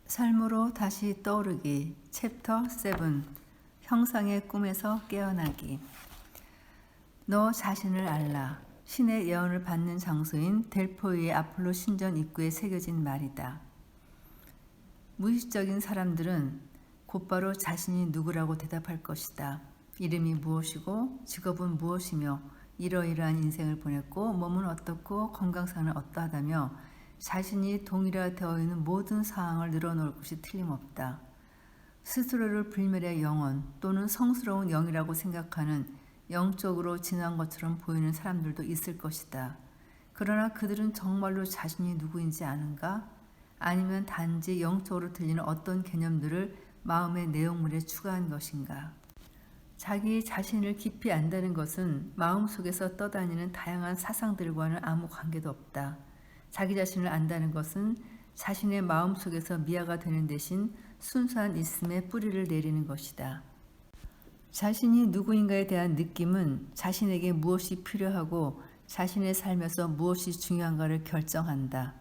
삶으로 다시 떠오르기 챕터 7 형상의 꿈에서 깨어나기. 너 자신을 알라. 신의 예언을 받는 장소인 델포이의 아폴로 신전 입구에 새겨진 말이다. 무의식적인 사람들은 곧바로 자신이 누구라고 대답할 것이다. 이름이 무엇이고 직업은 무엇이며 이러이러한 인생을 보냈고 몸은 어떻고 건강상은 어떠하다며 자신이 동일화되어 있는 모든 사항을 늘어놓을 것이 틀림없다. 스스로를 불멸의 영혼 또는 성스러운 영이라고 생각하는 영적으로 진한 것처럼 보이는 사람들도 있을 것이다. 그러나 그들은 정말로 자신이 누구인지 아는가? 아니면 단지 영적으로 들리는 어떤 개념들을 마음의 내용물에 추가한 것인가? 자기 자신을 깊이 안다는 것은 마음속에서 떠다니는 다양한 사상들과는 아무 관계도 없다. 자기 자신을 안다는 것은 자신의 마음속에서 미화가 되는 대신 순수한 있음에 뿌리를 내리는 것이다. 자신이 누구인가에 대한 느낌은 자신에게 무엇이 필요하고 자신의 삶에서 무엇이 중요한가를 결정한다.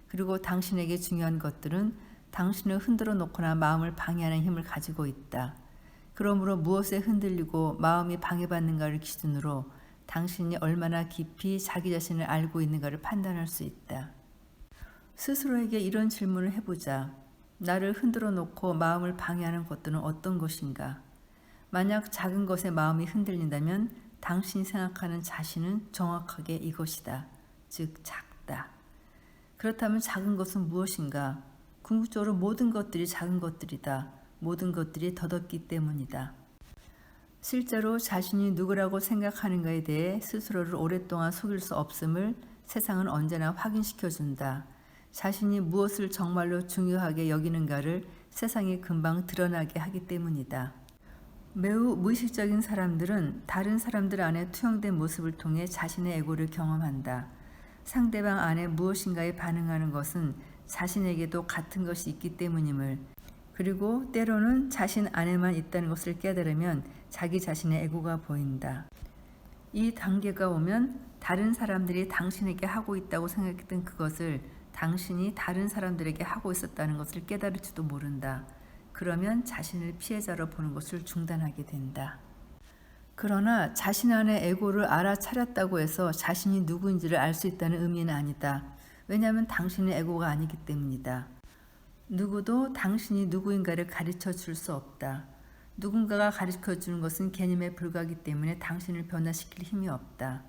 그리고 당신에게 중요한 것들은 당신을 흔들어 놓거나 마음을 방해하는 힘을 가지고 있다. 그러므로 무엇에 흔들리고 마음이 방해받는가를 기준으로 당신이 얼마나 깊이 자기 자신을 알고 있는가를 판단할 수 있다. 스스로에게 이런 질문을 해보자. 나를 흔들어 놓고 마음을 방해하는 것들은 어떤 것인가? 만약 작은 것에 마음이 흔들린다면 당신이 생각하는 자신은 정확하게 이것이다. 즉 작다. 그렇다면 작은 것은 무엇인가? 궁극적으로 모든 것들이 작은 것들이다. 모든 것들이 덧없기 때문이다. 실제로 자신이 누구라고 생각하는가에 대해 스스로를 오랫동안 속일 수 없음을 세상은 언제나 확인시켜준다. 자신이 무엇을 정말로 중요하게 여기는가를 세상에 금방 드러나게 하기 때문이다. 매우 무의식적인 사람들은 다른 사람들 안에 투영된 모습을 통해 자신의 에고를 경험한다. 상대방 안에 무엇인가에 반응하는 것은 자신에게도 같은 것이 있기 때문임을, 그리고 때로는 자신 안에만 있다는 것을 깨달으면 자기 자신의 에고가 보인다. 이 단계가 오면 다른 사람들이 당신에게 하고 있다고 생각했던 그것을 당신이 다른 사람들에게 하고 있었다는 것을 깨달을지도 모른다. 그러면 자신을 피해자로 보는 것을 중단하게 된다. 그러나 자신 안의 에고를 알아차렸다고 해서 자신이 누구인지를 알 수 있다는 의미는 아니다. 왜냐하면 당신의 에고가 아니기 때문이다. 누구도 당신이 누구인가를 가르쳐 줄 수 없다. 누군가가 가르쳐 주는 것은 개념에 불과하기 때문에 당신을 변화시킬 힘이 없다.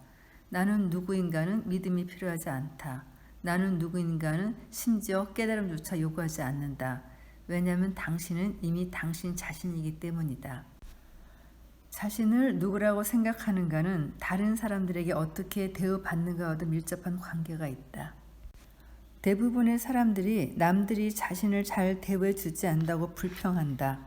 나는 누구인가는 믿음이 필요하지 않다. 나는 누구인가는 심지어 깨달음조차 요구하지 않는다. 왜냐하면 당신은 이미 당신 자신이기 때문이다. 자신을 누구라고 생각하는가는 다른 사람들에게 어떻게 대우받는가와도 밀접한 관계가 있다. 대부분의 사람들이 남들이 자신을 잘 대우해 주지 않는다고 불평한다.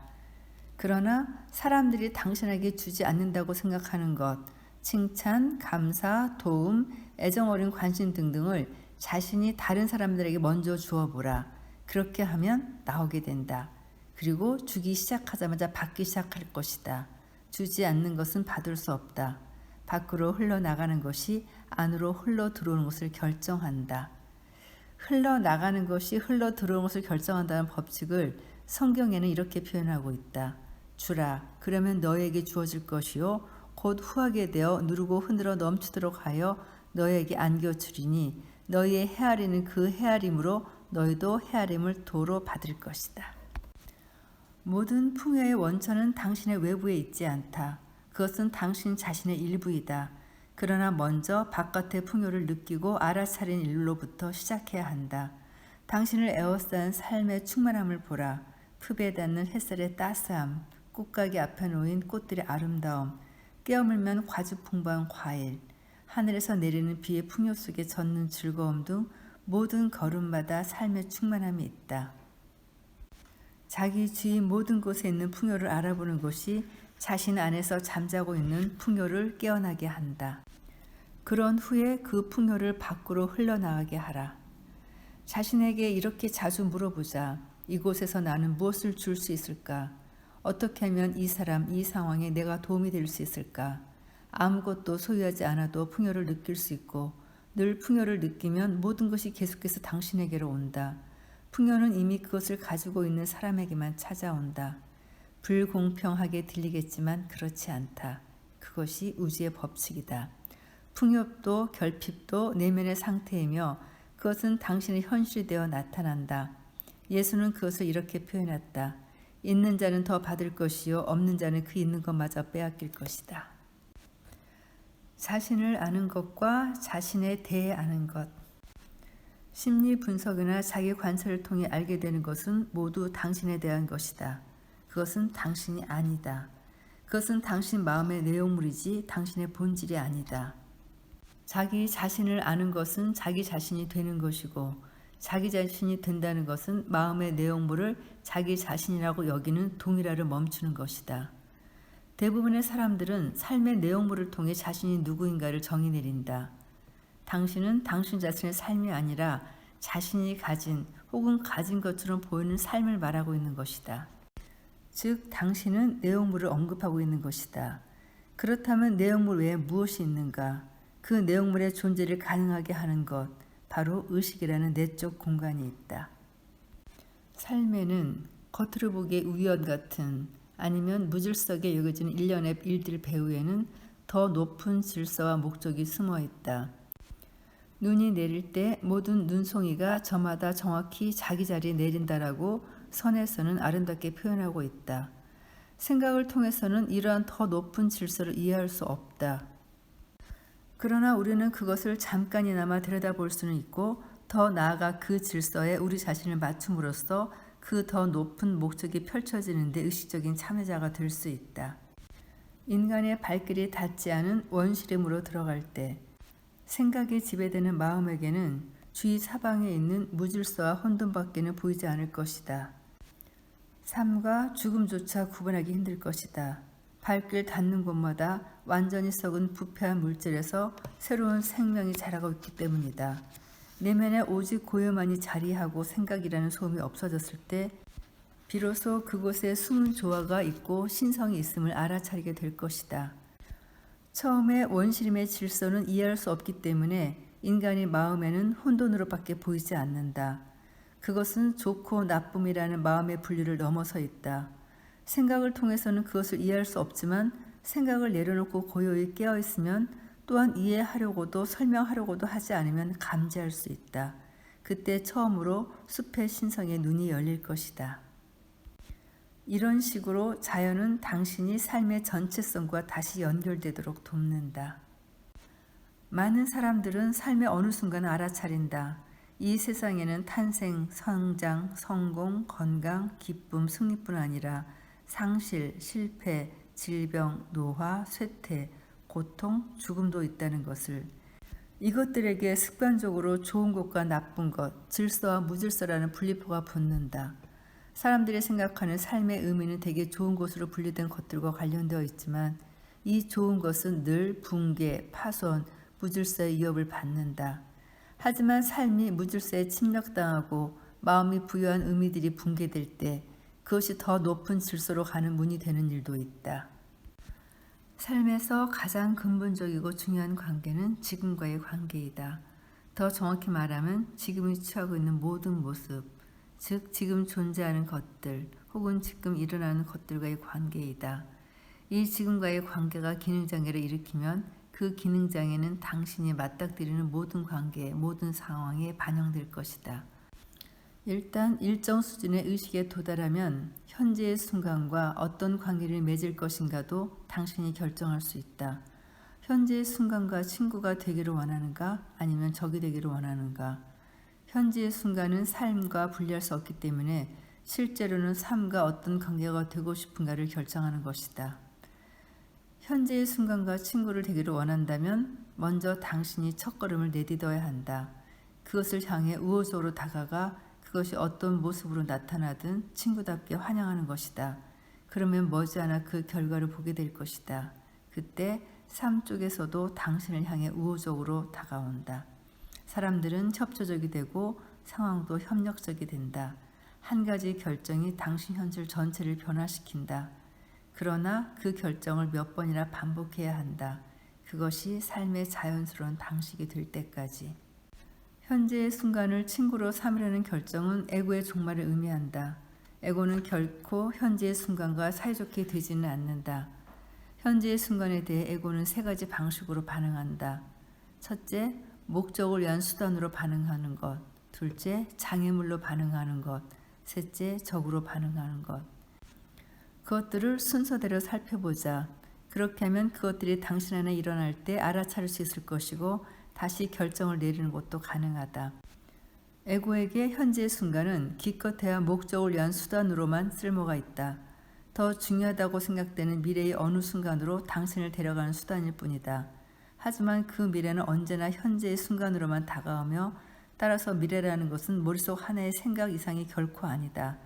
그러나 사람들이 당신에게 주지 않는다고 생각하는 것, 칭찬, 감사, 도움, 애정 어린 관심 등등을 자신이 다른 사람들에게 먼저 주어보라. 그렇게 하면 나오게 된다. 그리고 주기 시작하자마자 받기 시작할 것이다. 주지 않는 것은 받을 수 없다. 밖으로 흘러나가는 것이 안으로 흘러 들어오는 것을 결정한다. 흘러나가는 것이 흘러 들어오는 것을 결정한다는 법칙을 성경에는 이렇게 표현하고 있다. 주라, 그러면 너에게 주어질 것이요 곧 후하게 되어 누르고 흔들어 넘치도록 하여 너에게 안겨주리니 너희의 헤아리는 그 헤아림으로 너희도 헤아림을 도로 받을 것이다. 모든 풍요의 원천은 당신의 외부에 있지 않다. 그것은 당신 자신의 일부이다. 그러나 먼저 바깥의 풍요를 느끼고 알아차린 일로부터 시작해야 한다. 당신을 에워싼 삶의 충만함을 보라. 흡에 닿는 햇살의 따스함, 꽃가게 앞에 놓인 꽃들의 아름다움, 깨어물면 과즙풍부한 과일, 하늘에서 내리는 비의 풍요 속에 젖는 즐거움 등 모든 걸음마다 삶의 충만함이 있다. 자기 주위 모든 곳에 있는 풍요를 알아보는 것이 자신 안에서 잠자고 있는 풍요를 깨어나게 한다. 그런 후에 그 풍요를 밖으로 흘러나가게 하라. 자신에게 이렇게 자주 물어보자. 이곳에서 나는 무엇을 줄 수 있을까? 어떻게 하면 이 사람, 이 상황에 내가 도움이 될 수 있을까? 아무것도 소유하지 않아도 풍요를 느낄 수 있고 늘 풍요를 느끼면 모든 것이 계속해서 당신에게로 온다. 풍요는 이미 그것을 가지고 있는 사람에게만 찾아온다. 불공평하게 들리겠지만 그렇지 않다. 그것이 우주의 법칙이다. 풍요도 결핍도 내면의 상태이며 그것은 당신의 현실이 되어 나타난다. 예수는 그것을 이렇게 표현했다. 있는 자는 더 받을 것이요 없는 자는 그 있는 것마저 빼앗길 것이다. 자신을 아는 것과 자신에 대해 아는 것. 심리 분석이나 자기 관찰을 통해 알게 되는 것은 모두 당신에 대한 것이다. 그것은 당신이 아니다. 그것은 당신 마음의 내용물이지 당신의 본질이 아니다. 자기 자신을 아는 것은 자기 자신이 되는 것이고 자기 자신이 된다는 것은 마음의 내용물을 자기 자신이라고 여기는 동일화를 멈추는 것이다. 대부분의 사람들은 삶의 내용물을 통해 자신이 누구인가를 정의 내린다. 당신은 당신 자신의 삶이 아니라 자신이 가진 혹은 가진 것처럼 보이는 삶을 말하고 있는 것이다. 즉, 당신은 내용물을 언급하고 있는 것이다. 그렇다면 내용물 외에 무엇이 있는가? 그 내용물의 존재를 가능하게 하는 것, 바로 의식이라는 내적 공간이 있다. 삶에는 겉으로 보기에 우연 같은 아니면 무질서하게 여겨지는 일련의 일들 배후에는 더 높은 질서와 목적이 숨어 있다. 눈이 내릴 때 모든 눈송이가 저마다 정확히 자기 자리에 내린다라고 선에서는 아름답게 표현하고 있다. 생각을 통해서는 이러한 더 높은 질서를 이해할 수 없다. 그러나 우리는 그것을 잠깐이나마 들여다볼 수는 있고 더 나아가 그 질서에 우리 자신을 맞춤으로써 그 더 높은 목적이 펼쳐지는 데 의식적인 참여자가 될 수 있다. 인간의 발길이 닿지 않은 원시림으로 들어갈 때 생각에 지배되는 마음에게는 주위 사방에 있는 무질서와 혼돈밖에는 보이지 않을 것이다. 삶과 죽음조차 구분하기 힘들 것이다. 발길 닿는 곳마다 완전히 썩은 부패한 물질에서 새로운 생명이 자라고 있기 때문이다. 내면에 오직 고요만이 자리하고 생각이라는 소음이 없어졌을 때 비로소 그곳에 숨은 조화가 있고 신성이 있음을 알아차리게 될 것이다. 처음에 원시림의 질서는 이해할 수 없기 때문에 인간의 마음에는 혼돈으로밖에 보이지 않는다. 그것은 좋고 나쁨이라는 마음의 분류를 넘어서 있다. 생각을 통해서는 그것을 이해할 수 없지만 생각을 내려놓고 고요히 깨어있으면 또한 이해하려고도 설명하려고도 하지 않으면 감지할 수 있다. 그때 처음으로 숲의 신성의 눈이 열릴 것이다. 이런 식으로 자연은 당신이 삶의 전체성과 다시 연결되도록 돕는다. 많은 사람들은 삶의 어느 순간 알아차린다. 이 세상에는 탄생, 성장, 성공, 건강, 기쁨, 승리뿐 아니라 상실, 실패, 질병, 노화, 쇠퇴, 고통, 죽음도 있다는 것을, 이것들에게 습관적으로 좋은 것과 나쁜 것, 질서와 무질서라는 분리표가 붙는다. 사람들이 생각하는 삶의 의미는 대개 좋은 것으로 분류된 것들과 관련되어 있지만 이 좋은 것은 늘 붕괴, 파손, 무질서의 위협을 받는다. 하지만 삶이 무질서에 침략당하고 마음이 부여한 의미들이 붕괴될 때 그것이 더 높은 질서로 가는 문이 되는 일도 있다. 삶에서 가장 근본적이고 중요한 관계는 지금과의 관계이다. 더 정확히 말하면 지금이 취하고 있는 모든 모습, 즉 지금 존재하는 것들 혹은 지금 일어나는 것들과의 관계이다. 이 지금과의 관계가 기능장애를 일으키면 그 기능장애는 당신이 맞닥뜨리는 모든 관계, 모든 상황에 반영될 것이다. 일단 일정 수준의 의식에 도달하면 현재의 순간과 어떤 관계를 맺을 것인가도 당신이 결정할 수 있다. 현재의 순간과 친구가 되기를 원하는가 아니면 적이 되기를 원하는가. 현재의 순간은 삶과 분리할 수 없기 때문에 실제로는 삶과 어떤 관계가 되고 싶은가를 결정하는 것이다. 현재의 순간과 친구를 되기를 원한다면 먼저 당신이 첫걸음을 내딛어야 한다. 그것을 향해 우호적으로 다가가 그것이 어떤 모습으로 나타나든 친구답게 환영하는 것이다. 그러면 머지않아 그 결과를 보게 될 것이다. 그때 삶 쪽에서도 당신을 향해 우호적으로 다가온다. 사람들은 협조적이 되고 상황도 협력적이 된다. 한 가지 결정이 당신 현실 전체를 변화시킨다. 그러나 그 결정을 몇 번이나 반복해야 한다. 그것이 삶의 자연스러운 방식이 될 때까지. 현재의 순간을 친구로 삼으려는 결정은 에고의 종말을 의미한다. 에고는 결코 현재의 순간과 사이좋게 되지는 않는다. 현재의 순간에 대해 에고는 세 가지 방식으로 반응한다. 첫째, 목적을 위한 수단으로 반응하는 것. 둘째, 장애물로 반응하는 것. 셋째, 적으로 반응하는 것. 그것들을 순서대로 살펴보자. 그렇게 하면 그것들이 당신 안에 일어날 때 알아차릴 수 있을 것이고 다시 결정을 내리는 것도 가능하다. 에고에게 현재의 순간은 기껏해야 목적을 위한 수단으로만 쓸모가 있다. 더 중요하다고 생각되는 미래의 어느 순간으로 당신을 데려가는 수단일 뿐이다. 하지만 그 미래는 언제나 현재의 순간으로만 다가오며 따라서 미래라는 것은 머릿속 하나의 생각 이상이 결코 아니다.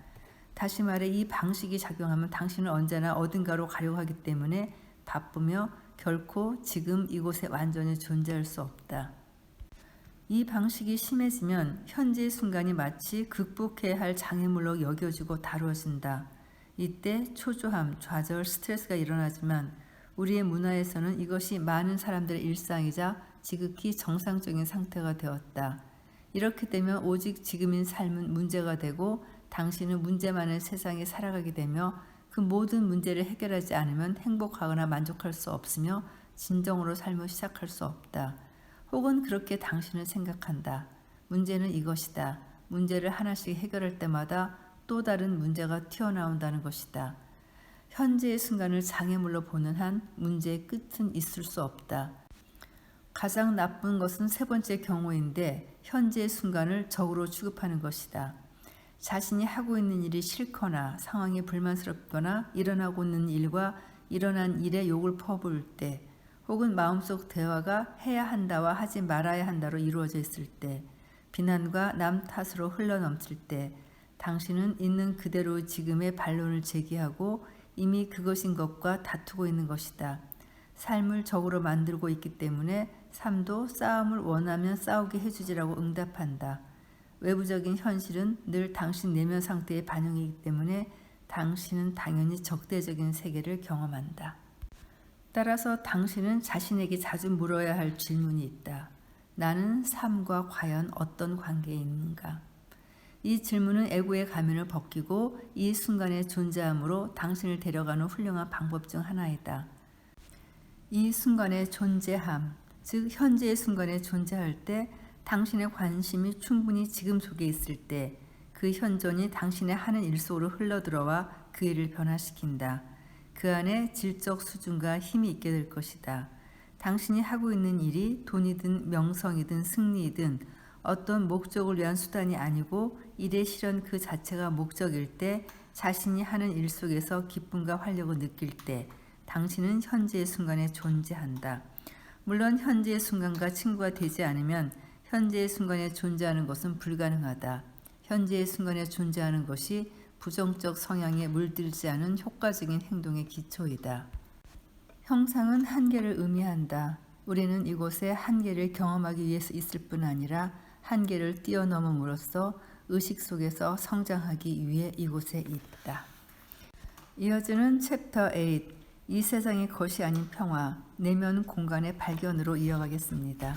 다시 말해 이 방식이 작용하면 당신은 언제나 어딘가로 가려고 하기 때문에 바쁘며 결코 지금 이곳에 완전히 존재할 수 없다. 이 방식이 심해지면 현재의 순간이 마치 극복해야 할 장애물로 여겨지고 다루어진다. 이때 초조함, 좌절, 스트레스가 일어나지만 우리의 문화에서는 이것이 많은 사람들의 일상이자 지극히 정상적인 상태가 되었다. 이렇게 되면 오직 지금인 삶은 문제가 되고 당신은 문제만의 세상에 살아가게 되며 그 모든 문제를 해결하지 않으면 행복하거나 만족할 수 없으며 진정으로 삶을 시작할 수 없다. 혹은 그렇게 당신은 생각한다. 문제는 이것이다. 문제를 하나씩 해결할 때마다 또 다른 문제가 튀어나온다는 것이다. 현재의 순간을 장애물로 보는 한 문제의 끝은 있을 수 없다. 가장 나쁜 것은 세 번째 경우인데 현재의 순간을 적으로 취급하는 것이다. 자신이 하고 있는 일이 싫거나 상황이 불만스럽거나 일어나고 있는 일과 일어난 일에 욕을 퍼부을 때 혹은 마음속 대화가 해야 한다와 하지 말아야 한다로 이루어져 있을 때 비난과 남 탓으로 흘러넘칠 때 당신은 있는 그대로의 지금의 반론을 제기하고 이미 그것인 것과 다투고 있는 것이다. 삶을 적으로 만들고 있기 때문에 삶도 싸움을 원하면 싸우게 해주지라고 응답한다. 외부적인 현실은 늘 당신 내면 상태의 반영이기 때문에 당신은 당연히 적대적인 세계를 경험한다. 따라서 당신은 자신에게 자주 물어야 할 질문이 있다. 나는 삶과 과연 어떤 관계에 있는가? 이 질문은 에고의 가면을 벗기고 이 순간의 존재함으로 당신을 데려가는 훌륭한 방법 중 하나이다. 이 순간의 존재함, 즉 현재의 순간에 존재할 때 당신의 관심이 충분히 지금 속에 있을 때 그 현존이 당신의 하는 일 속으로 흘러들어와 그 일을 변화시킨다. 그 안에 질적 수준과 힘이 있게 될 것이다. 당신이 하고 있는 일이 돈이든 명성이든 승리이든 어떤 목적을 위한 수단이 아니고 일의 실현 그 자체가 목적일 때 자신이 하는 일 속에서 기쁨과 활력을 느낄 때 당신은 현재의 순간에 존재한다. 물론 현재의 순간과 친구가 되지 않으면 현재의 순간에 존재하는 것은 불가능하다. 현재의 순간에 존재하는 것이 부정적 성향에 물들지 않은 효과적인 행동의 기초이다. 형상은 한계를 의미한다. 우리는 이곳에 한계를 경험하기 위해서 있을 뿐 아니라 한계를 뛰어넘음으로써 의식 속에서 성장하기 위해 이곳에 있다. 이어지는 챕터 8, 이 세상의 것이 아닌 평화, 내면 공간의 발견으로 이어가겠습니다.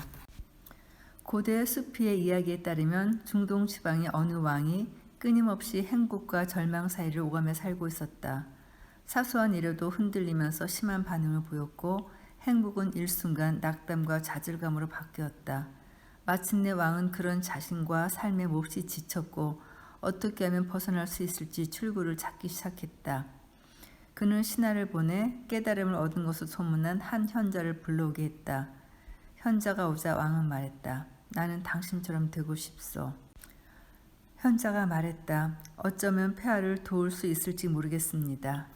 고대 수피의 이야기에 따르면 중동 지방의 어느 왕이 끊임없이 행복과 절망 사이를 오가며 살고 있었다. 사소한 일에도 흔들리면서 심한 반응을 보였고 행복은 일순간 낙담과 좌절감으로 바뀌었다. 마침내 왕은 그런 자신과 삶에 몹시 지쳤고 어떻게 하면 벗어날 수 있을지 출구를 찾기 시작했다. 그는 신하를 보내 깨달음을 얻은 것으로 소문난 한 현자를 불러오게 했다. 현자가 오자 왕은 말했다. 나는 당신처럼 되고 싶소. 현자가 말했다. 어쩌면 폐하를 도울 수 있을지 모르겠습니다.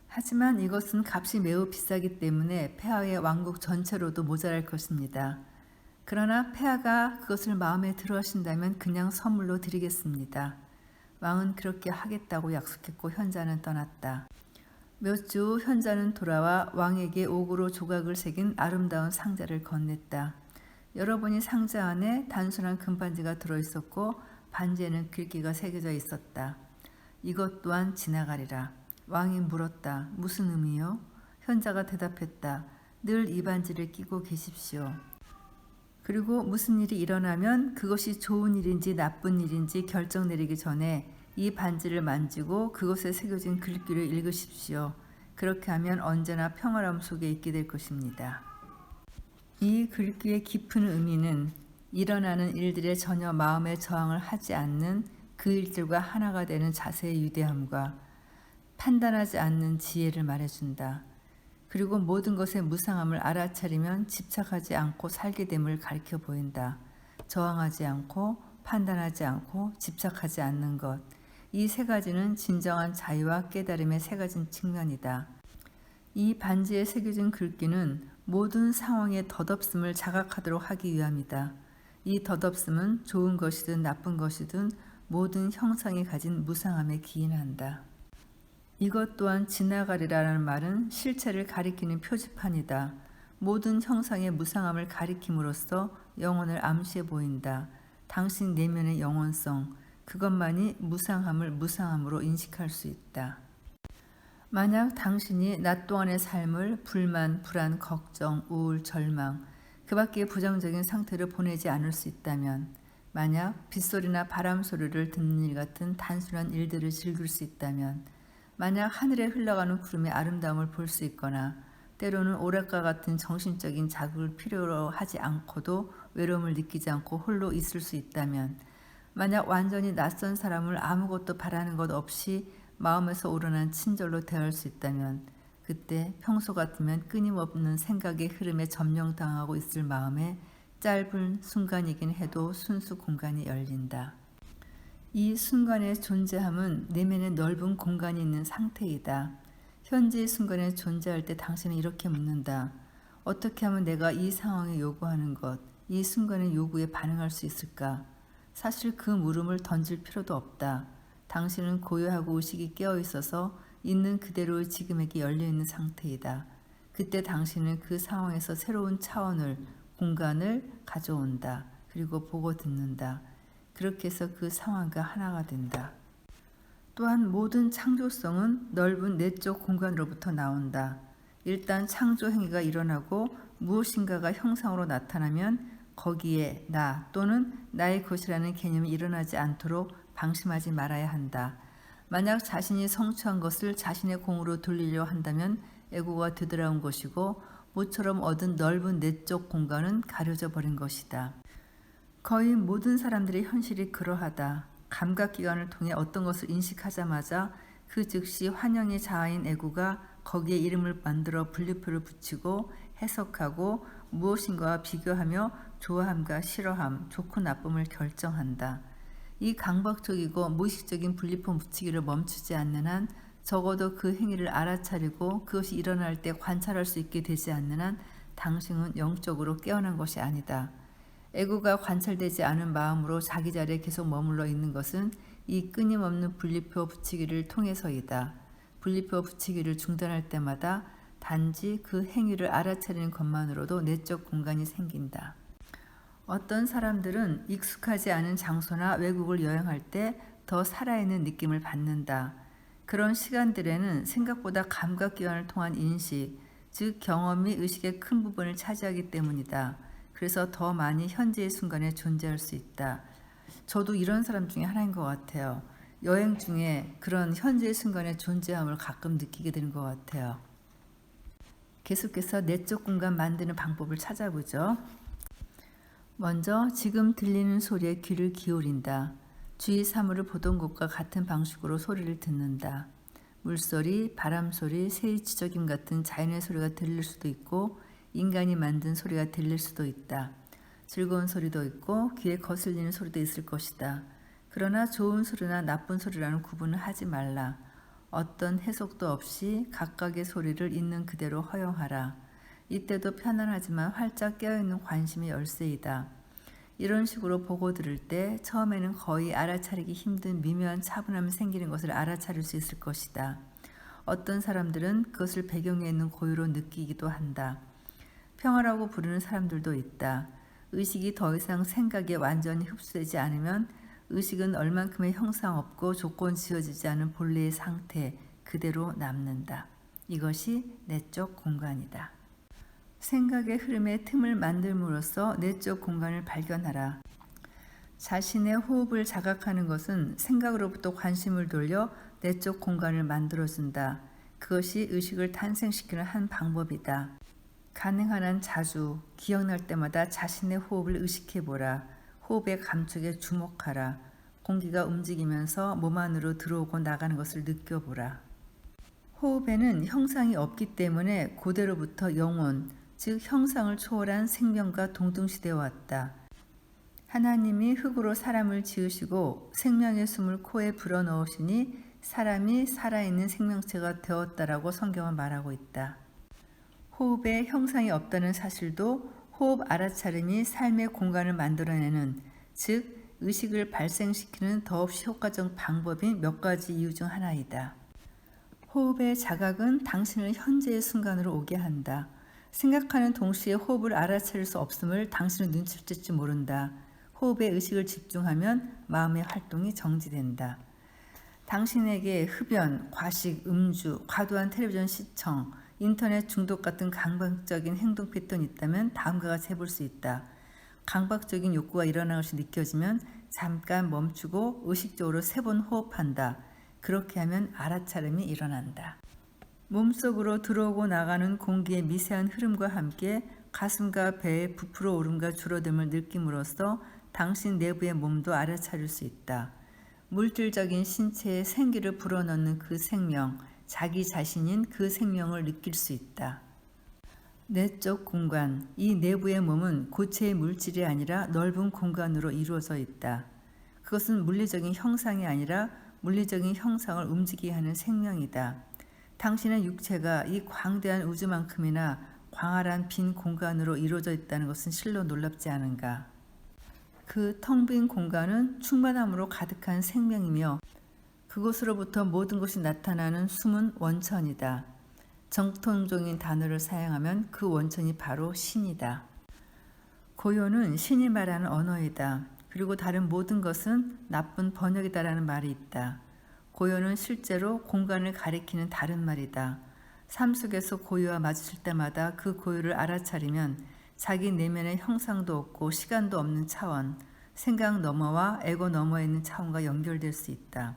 하지만 이것은 값이 매우 비싸기 때문에 폐하의 왕국 전체로도 모자랄 것입니다. 그러나 폐하가 그것을 마음에 들어 하신다면 그냥 선물로 드리겠습니다. 왕은 그렇게 하겠다고 약속했고 현자는 떠났다. 몇 주 후 현자는 돌아와 왕에게 옥으로 조각을 새긴 아름다운 상자를 건넸다. 열어보니 상자 안에 단순한 금반지가 들어있었고 반지에는 글귀가 새겨져 있었다. 이것 또한 지나가리라. 왕이 물었다. 무슨 의미요? 현자가 대답했다. 늘 이 반지를 끼고 계십시오. 그리고 무슨 일이 일어나면 그것이 좋은 일인지 나쁜 일인지 결정 내리기 전에 이 반지를 만지고 그것에 새겨진 글귀를 읽으십시오. 그렇게 하면 언제나 평화로움 속에 있게 될 것입니다. 이 글귀의 깊은 의미는 일어나는 일들에 전혀 마음의 저항을 하지 않는 그 일들과 하나가 되는 자세의 위대함과 판단하지 않는 지혜를 말해준다. 그리고 모든 것의 무상함을 알아차리면 집착하지 않고 살게 됨을 가리켜 보인다. 저항하지 않고 판단하지 않고 집착하지 않는 것. 이 세 가지는 진정한 자유와 깨달음의 세 가지 측면이다. 이 반지에 새겨진 글귀는 모든 상황의 덧없음을 자각하도록 하기 위함이다. 이 덧없음은 좋은 것이든 나쁜 것이든 모든 형상이 가진 무상함에 기인한다. 이것 또한 지나가리라는 말은 실체를 가리키는 표지판이다. 모든 형상의 무상함을 가리킴으로써 영혼을 암시해 보인다. 당신 내면의 영혼성, 그것만이 무상함을 무상함으로 인식할 수 있다. 만약 당신이 낮 동안의 삶을 불만, 불안, 걱정, 우울, 절망, 그 밖의 부정적인 상태를 보내지 않을 수 있다면, 만약 빗소리나 바람 소리를 듣는 일 같은 단순한 일들을 즐길 수 있다면, 만약 하늘에 흘러가는 구름의 아름다움을 볼 수 있거나 때로는 오락과 같은 정신적인 자극을 필요로 하지 않고도 외로움을 느끼지 않고 홀로 있을 수 있다면, 만약 완전히 낯선 사람을 아무것도 바라는 것 없이 마음에서 우러난 친절로 대할 수 있다면, 그때 평소 같으면 끊임없는 생각의 흐름에 점령당하고 있을 마음에 짧은 순간이긴 해도 순수 공간이 열린다. 이 순간의 존재함은 내면의 넓은 공간이 있는 상태이다. 현재의 순간에 존재할 때 당신은 이렇게 묻는다. 어떻게 하면 내가 이 상황에 요구하는 것, 이 순간의 요구에 반응할 수 있을까? 사실 그 물음을 던질 필요도 없다. 당신은 고요하고 의식이 깨어 있어서 있는 그대로의 지금에게 열려있는 상태이다. 그때 당신은 그 상황에서 새로운 차원을, 공간을 가져온다. 그리고 보고 듣는다. 그렇게 해서 그 상황과 하나가 된다. 또한 모든 창조성은 넓은 내적 공간으로부터 나온다. 일단 창조 행위가 일어나고 무엇인가가 형상으로 나타나면 거기에 나 또는 나의 것이라는 개념이 일어나지 않도록 방심하지 말아야 한다. 만약 자신이 성취한 것을 자신의 공으로 돌리려 한다면 에고가 되돌아온 것이고 모처럼 얻은 넓은 내적 공간은 가려져 버린 것이다. 거의 모든 사람들의 현실이 그러하다. 감각기관을 통해 어떤 것을 인식하자마자 그 즉시 환영의 자아인 에고가 거기에 이름을 만들어 분류표를 붙이고 해석하고 무엇인가와 비교하며 좋아함과 싫어함, 좋고 나쁨을 결정한다. 이 강박적이고 무의식적인 분리표 붙이기를 멈추지 않는 한 적어도 그 행위를 알아차리고 그것이 일어날 때 관찰할 수 있게 되지 않는 한 당신은 영적으로 깨어난 것이 아니다. 에고가 관찰되지 않은 마음으로 자기 자리에 계속 머물러 있는 것은 이 끊임없는 분리표 붙이기를 통해서이다. 분리표 붙이기를 중단할 때마다 단지 그 행위를 알아차리는 것만으로도 내적 공간이 생긴다. 어떤 사람들은 익숙하지 않은 장소나 외국을 여행할 때 더 살아있는 느낌을 받는다. 그런 시간들에는 생각보다 감각기관을 통한 인식, 즉 경험이 의식의 큰 부분을 차지하기 때문이다. 그래서 더 많이 현재의 순간에 존재할 수 있다. 저도 이런 사람 중에 하나인 것 같아요. 여행 중에 그런 현재의 순간의 존재함을 가끔 느끼게 되는 것 같아요. 계속해서 내적 공간 만드는 방법을 찾아보죠. 먼저 지금 들리는 소리에 귀를 기울인다. 주위 사물을 보던 것과 같은 방식으로 소리를 듣는다. 물소리, 바람소리, 새의 지저귀 같은 자연의 소리가 들릴 수도 있고 인간이 만든 소리가 들릴 수도 있다. 즐거운 소리도 있고 귀에 거슬리는 소리도 있을 것이다. 그러나 좋은 소리나 나쁜 소리라는 구분을 하지 말라. 어떤 해석도 없이 각각의 소리를 있는 그대로 허용하라. 이때도 편안하지만 활짝 깨어있는 관심의 열쇠이다. 이런 식으로 보고 들을 때 처음에는 거의 알아차리기 힘든 미묘한 차분함이 생기는 것을 알아차릴 수 있을 것이다. 어떤 사람들은 그것을 배경에 있는 고유로 느끼기도 한다. 평화라고 부르는 사람들도 있다. 의식이 더 이상 생각에 완전히 흡수되지 않으면 의식은 얼만큼의 형상 없고 조건 지어지지 않은 본래의 상태 그대로 남는다. 이것이 내적 공간이다. 생각의 흐름에 틈을 만들므로써 내적 공간을 발견하라. 자신의 호흡을 자각하는 것은 생각으로부터 관심을 돌려 내적 공간을 만들어준다. 그것이 의식을 탄생시키는 한 방법이다. 가능한 한 자주 기억날 때마다 자신의 호흡을 의식해보라. 호흡의 감촉에 주목하라. 공기가 움직이면서 몸 안으로 들어오고 나가는 것을 느껴보라. 호흡에는 형상이 없기 때문에 고대로부터 영혼, 즉 형상을 초월한 생명과 동등시되어 왔다. 하나님이 흙으로 사람을 지으시고 생명의 숨을 코에 불어넣으시니 사람이 살아있는 생명체가 되었다라고 성경은 말하고 있다. 호흡에 형상이 없다는 사실도 호흡 알아차림이 삶의 공간을 만들어내는, 즉 의식을 발생시키는 더없이 효과적 방법인 몇 가지 이유 중 하나이다. 호흡의 자각은 당신을 현재의 순간으로 오게 한다. 생각하는 동시에 호흡을 알아차릴 수 없음을 당신은 눈치챌지 모른다. 호흡에 의식을 집중하면 마음의 활동이 정지된다. 당신에게 흡연, 과식, 음주, 과도한 텔레비전 시청, 인터넷 중독 같은 강박적인 행동 패턴이 있다면 다음과 같이 해볼 수 있다. 강박적인 욕구가 일어나는 것이 느껴지면 잠깐 멈추고 의식적으로 3번 호흡한다. 그렇게 하면 알아차림이 일어난다. 몸속으로 들어오고 나가는 공기의 미세한 흐름과 함께 가슴과 배의 부풀어 오름과 줄어듦을 느낌으로써 당신 내부의 몸도 알아차릴 수 있다. 물질적인 신체에 생기를 불어넣는 그 생명, 자기 자신인 그 생명을 느낄 수 있다. 내적 공간, 이 내부의 몸은 고체의 물질이 아니라 넓은 공간으로 이루어져 있다. 그것은 물리적인 형상이 아니라 물리적인 형상을 움직이게 하는 생명이다. 당신의 육체가 이 광대한 우주만큼이나 광활한 빈 공간으로 이루어져 있다는 것은 실로 놀랍지 않은가? 그 텅 빈 공간은 충만함으로 가득한 생명이며 그곳으로부터 모든 것이 나타나는 숨은 원천이다. 정통적인 단어를 사용하면 그 원천이 바로 신이다. 고요는 신이 말하는 언어이다. 그리고 다른 모든 것은 나쁜 번역이다라는 말이 있다. 고요는 실제로 공간을 가리키는 다른 말이다. 삶 속에서 고요와 마주칠 때마다 그 고요를 알아차리면 자기 내면의 형상도 없고 시간도 없는 차원, 생각 너머와 에고 너머에 있는 차원과 연결될 수 있다.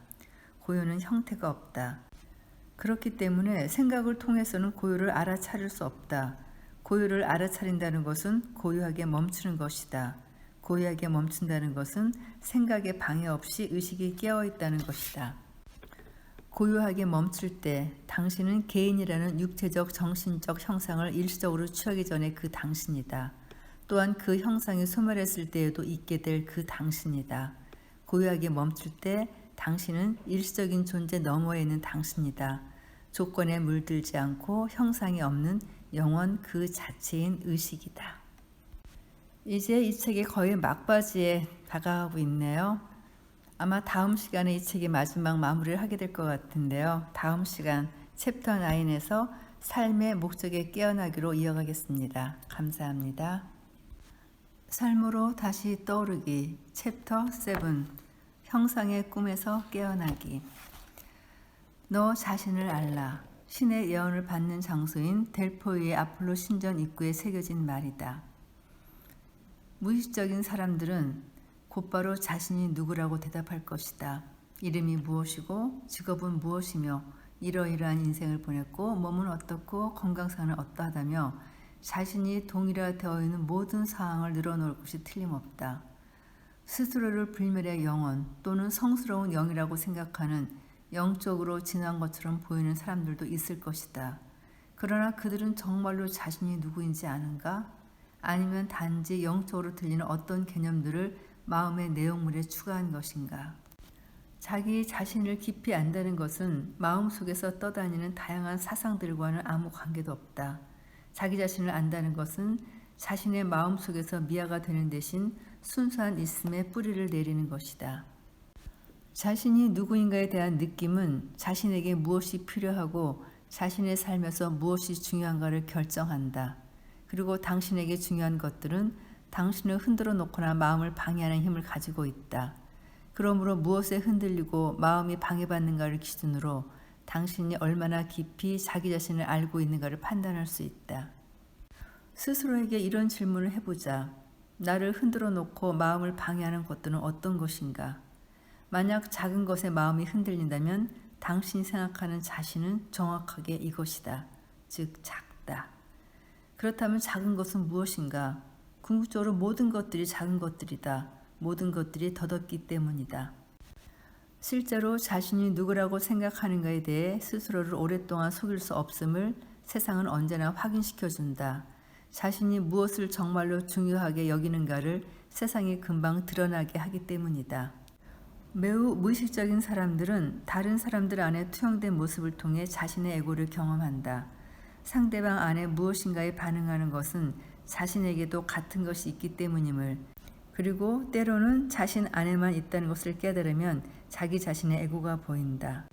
고요는 형태가 없다. 그렇기 때문에 생각을 통해서는 고요를 알아차릴 수 없다. 고요를 알아차린다는 것은 고요하게 멈추는 것이다. 고요하게 멈춘다는 것은 생각에 방해 없이 의식이 깨어 있다는 것이다. 고요하게 멈출 때 당신은 개인이라는 육체적 정신적 형상을 일시적으로 취하기 전에 그 당신이다. 또한 그 형상이 소멸했을 때에도 있게 될 그 당신이다. 고요하게 멈출 때 당신은 일시적인 존재 너머에 있는 당신이다. 조건에 물들지 않고 형상이 없는 영원 그 자체인 의식이다. 이제 이 책이 거의 막바지에 다가가고 있네요. 아마 다음 시간에 이 책의 마지막 마무리를 하게 될 것 같은데요. 다음 시간 챕터 9에서 삶의 목적에 깨어나기로 이어가겠습니다. 감사합니다. 삶으로 다시 떠오르기 챕터 7 형상의 꿈에서 깨어나기. 너 자신을 알라. 신의 예언을 받는 장소인 델포이의 아폴로 신전 입구에 새겨진 말이다. 무의식적인 사람들은 곧바로 자신이 누구라고 대답할 것이다. 이름이 무엇이고 직업은 무엇이며 이러이러한 인생을 보냈고 몸은 어떻고 건강상은 어떠하다며 자신이 동일화되어 있는 모든 사항을 늘어놓을 것이 틀림없다. 스스로를 불멸의 영혼 또는 성스러운 영이라고 생각하는 영적으로 진한 것처럼 보이는 사람들도 있을 것이다. 그러나 그들은 정말로 자신이 누구인지 아는가? 아니면 단지 영적으로 들리는 어떤 개념들을 마음의 내용물에 추가한 것인가? 자기 자신을 깊이 안다는 것은 마음속에서 떠다니는 다양한 사상들과는 아무 관계도 없다. 자기 자신을 안다는 것은 자신의 마음속에서 미화가 되는 대신 순수한 있음의 뿌리를 내리는 것이다. 자신이 누구인가에 대한 느낌은 자신에게 무엇이 필요하고 자신의 삶에서 무엇이 중요한가를 결정한다. 그리고 당신에게 중요한 것들은 당신을 흔들어 놓거나 마음을 방해하는 힘을 가지고 있다. 그러므로 무엇에 흔들리고 마음이 방해받는가를 기준으로 당신이 얼마나 깊이 자기 자신을 알고 있는가를 판단할 수 있다. 스스로에게 이런 질문을 해보자. 나를 흔들어 놓고 마음을 방해하는 것들은 어떤 것인가? 만약 작은 것에 마음이 흔들린다면 당신이 생각하는 자신은 정확하게 이것이다. 즉 작다. 그렇다면 작은 것은 무엇인가? 궁극적으로 모든 것들이 작은 것들이다. 모든 것들이 덧없기 때문이다. 실제로 자신이 누구라고 생각하는가에 대해 스스로를 오랫동안 속일 수 없음을 세상은 언제나 확인시켜준다. 자신이 무엇을 정말로 중요하게 여기는가를 세상에 금방 드러나게 하기 때문이다. 매우 무의식적인 사람들은 다른 사람들 안에 투영된 모습을 통해 자신의 에고를 경험한다. 상대방 안에 무엇인가에 반응하는 것은 자신에게도 같은 것이 있기 때문임을, 그리고 때로는 자신 안에만 있다는 것을 깨달으면 자기 자신의 에고가 보인다.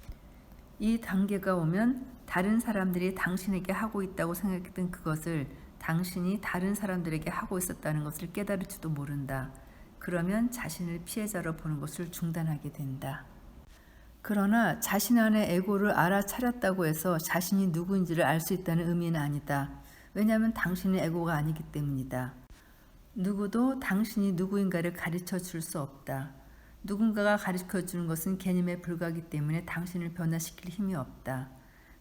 이 단계가 오면 다른 사람들이 당신에게 하고 있다고 생각했던 그것을 당신이 다른 사람들에게 하고 있었다는 것을 깨달을지도 모른다. 그러면 자신을 피해자로 보는 것을 중단하게 된다. 그러나 자신 안의 에고를 알아차렸다고 해서 자신이 누구인지를 알 수 있다는 의미는 아니다. 왜냐하면 당신의 에고가 아니기 때문이다. 누구도 당신이 누구인가를 가르쳐 줄 수 없다. 누군가가 가르쳐 주는 것은 개념에 불과하기 때문에 당신을 변화시킬 힘이 없다.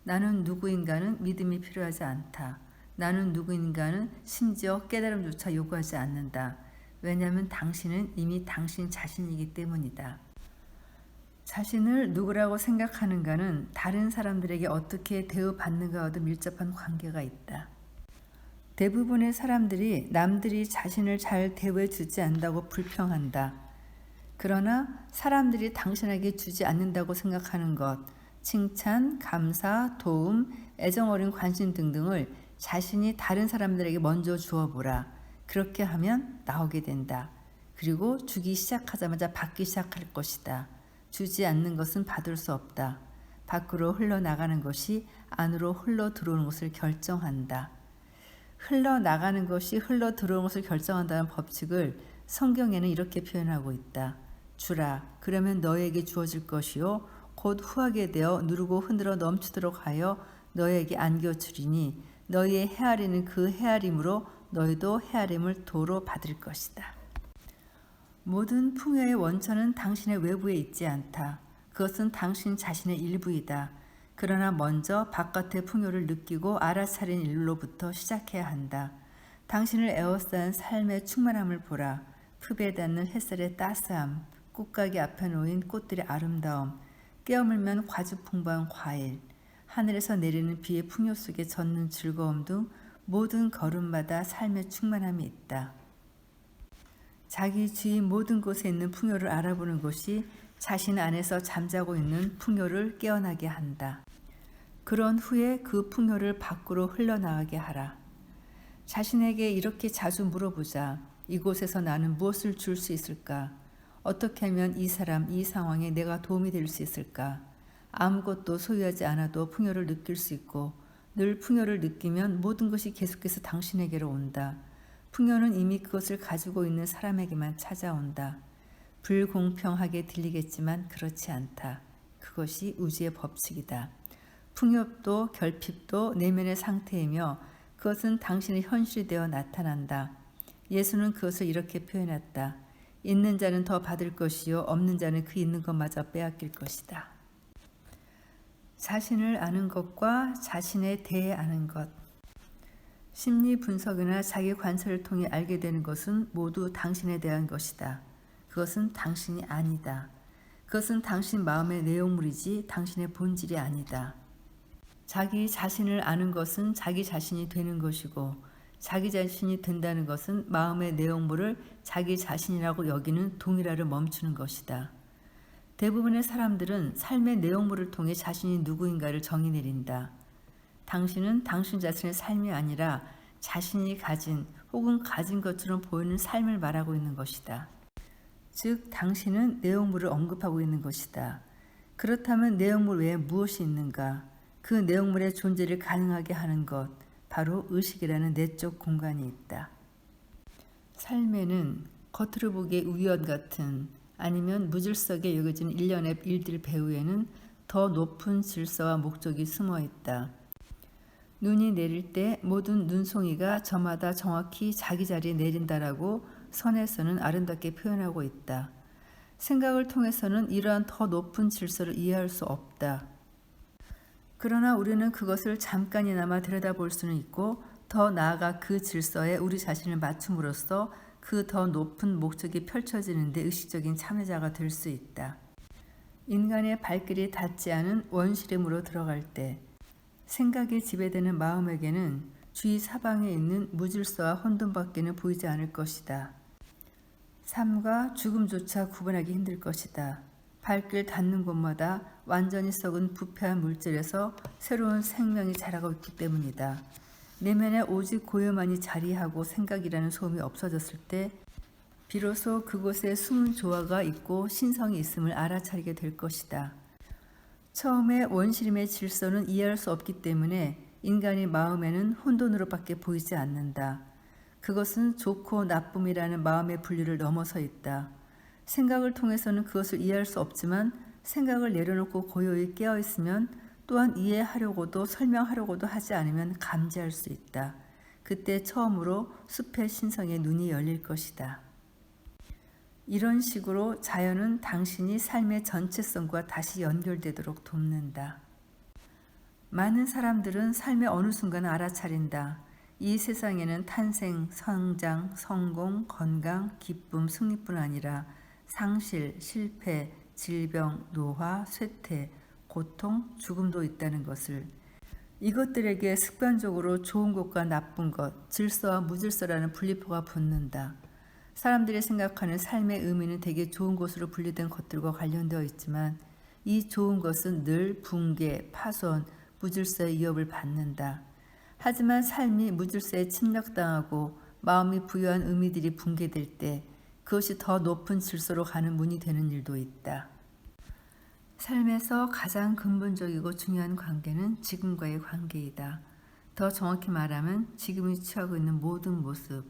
나는 누구인가는 믿음이 필요하지 않다. 나는 누구인가는 심지어 깨달음조차 요구하지 않는다. 왜냐하면 당신은 이미 당신 자신이기 때문이다. 자신을 누구라고 생각하는가는 다른 사람들에게 어떻게 대우받는가와도 밀접한 관계가 있다. 대부분의 사람들이 남들이 자신을 잘 대우해 주지 않는다고 불평한다. 그러나 사람들이 당신에게 주지 않는다고 생각하는 것, 칭찬, 감사, 도움, 애정 어린 관심 등등을 자신이 다른 사람들에게 먼저 주어보라. 그렇게 하면 나오게 된다. 그리고 주기 시작하자마자 받기 시작할 것이다. 주지 않는 것은 받을 수 없다. 밖으로 흘러나가는 것이 안으로 흘러 들어오는 것을 결정한다. 흘러나가는 것이 흘러 들어오는 것을 결정한다는 법칙을 성경에는 이렇게 표현하고 있다. 주라, 그러면 너에게 주어질 것이요 곧 후하게 되어 누르고 흔들어 넘치도록 하여 너에게 안겨주리니 너희의 헤아리는 그 헤아림으로 너희도 헤아림을 도로 받을 것이다. 모든 풍요의 원천은 당신의 외부에 있지 않다. 그것은 당신 자신의 일부이다. 그러나 먼저 바깥의 풍요를 느끼고 알아차린 일로부터 시작해야 한다. 당신을 에워싼 삶의 충만함을 보라. 흡에 닿는 햇살의 따스함, 꽃가게 앞에 놓인 꽃들의 아름다움, 깨어물면 과즙풍부한 과일, 하늘에서 내리는 비의 풍요 속에 젖는 즐거움 등 모든 걸음마다 삶의 충만함이 있다. 자기 주위 모든 곳에 있는 풍요를 알아보는 것이 자신 안에서 잠자고 있는 풍요를 깨어나게 한다. 그런 후에 그 풍요를 밖으로 흘러나가게 하라. 자신에게 이렇게 자주 물어보자. 이곳에서 나는 무엇을 줄 수 있을까? 어떻게 하면 이 사람, 이 상황에 내가 도움이 될 수 있을까? 아무것도 소유하지 않아도 풍요를 느낄 수 있고 늘 풍요를 느끼면 모든 것이 계속해서 당신에게로 온다. 풍요는 이미 그것을 가지고 있는 사람에게만 찾아온다. 불공평하게 들리겠지만 그렇지 않다. 그것이 우주의 법칙이다. 풍요도 결핍도 내면의 상태이며 그것은 당신의 현실이 되어 나타난다. 예수는 그것을 이렇게 표현했다. 있는 자는 더 받을 것이요 없는 자는 그 있는 것마저 빼앗길 것이다. 자신을 아는 것과 자신에 대해 아는 것. 심리 분석이나 자기 관찰을 통해 알게 되는 것은 모두 당신에 대한 것이다. 그것은 당신이 아니다. 그것은 당신 마음의 내용물이지 당신의 본질이 아니다. 자기 자신을 아는 것은 자기 자신이 되는 것이고 자기 자신이 된다는 것은 마음의 내용물을 자기 자신이라고 여기는 동일화를 멈추는 것이다. 대부분의 사람들은 삶의 내용물을 통해 자신이 누구인가를 정의 내린다. 당신은 당신 자신의 삶이 아니라 자신이 가진 혹은 가진 것처럼 보이는 삶을 말하고 있는 것이다. 즉, 당신은 내용물을 언급하고 있는 것이다. 그렇다면 내용물 외에 무엇이 있는가? 그 내용물의 존재를 가능하게 하는 것, 바로 의식이라는 내적 공간이 있다. 삶에는 겉으로 보기에 우연 같은 아니면 무질서하게 여겨지는 일련의 일들 배후에는 더 높은 질서와 목적이 숨어 있다. 눈이 내릴 때 모든 눈송이가 저마다 정확히 자기 자리에 내린다라고 선에서는 아름답게 표현하고 있다. 생각을 통해서는 이러한 더 높은 질서를 이해할 수 없다. 그러나 우리는 그것을 잠깐이나마 들여다볼 수는 있고 더 나아가 그 질서에 우리 자신을 맞춤으로써 그 더 높은 목적이 펼쳐지는 데 의식적인 참여자가 될 수 있다. 인간의 발길이 닿지 않은 원시림으로 들어갈 때 생각에 지배되는 마음에게는 주위 사방에 있는 무질서와 혼돈밖에는 보이지 않을 것이다. 삶과 죽음조차 구분하기 힘들 것이다. 발길 닿는 곳마다 완전히 썩은 부패한 물질에서 새로운 생명이 자라고 있기 때문이다. 내면에 오직 고요만이 자리하고 생각이라는 소음이 없어졌을 때 비로소 그곳에 숨은 조화가 있고 신성이 있음을 알아차리게 될 것이다. 처음에 원시림의 질서는 이해할 수 없기 때문에 인간의 마음에는 혼돈으로밖에 보이지 않는다. 그것은 좋고 나쁨이라는 마음의 분류를 넘어서 있다. 생각을 통해서는 그것을 이해할 수 없지만 생각을 내려놓고 고요히 깨어있으면 또한 이해하려고도 설명하려고도 하지 않으면 감지할 수 있다. 그때 처음으로 숲의 신성에 눈이 열릴 것이다. 이런 식으로 자연은 당신이 삶의 전체성과 다시 연결되도록 돕는다. 많은 사람들은 삶의 어느 순간 알아차린다. 이 세상에는 탄생, 성장, 성공, 건강, 기쁨, 승리뿐 아니라 상실, 실패, 질병, 노화, 쇠퇴, 고통, 죽음도 있다는 것을, 이것들에게 습관적으로 좋은 것과 나쁜 것, 질서와 무질서라는 분리표가 붙는다. 사람들이 생각하는 삶의 의미는 대개 좋은 것으로 분리된 것들과 관련되어 있지만 이 좋은 것은 늘 붕괴, 파손, 무질서의 위협을 받는다. 하지만 삶이 무질서에 침략당하고 마음이 부여한 의미들이 붕괴될 때 그것이 더 높은 질서로 가는 문이 되는 일도 있다. 삶에서 가장 근본적이고 중요한 관계는 지금과의 관계이다. 더 정확히 말하면 지금이 취하고 있는 모든 모습,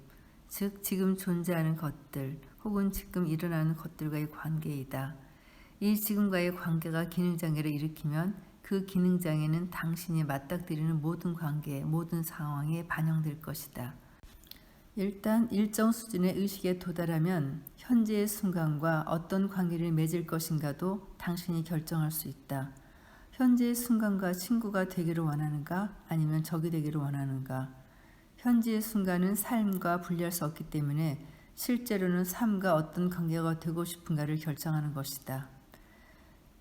즉 지금 존재하는 것들 혹은 지금 일어나는 것들과의 관계이다. 이 지금과의 관계가 기능장애를 일으키면 그 기능장애는 당신이 맞닥뜨리는 모든 관계, 모든 상황에 반영될 것이다. 일단 일정 수준의 의식에 도달하면 현재의 순간과 어떤 관계를 맺을 것인가도 당신이 결정할 수 있다. 현재의 순간과 친구가 되기를 원하는가 아니면 적이 되기를 원하는가. 현재의 순간은 삶과 분리할 수 없기 때문에 실제로는 삶과 어떤 관계가 되고 싶은가를 결정하는 것이다.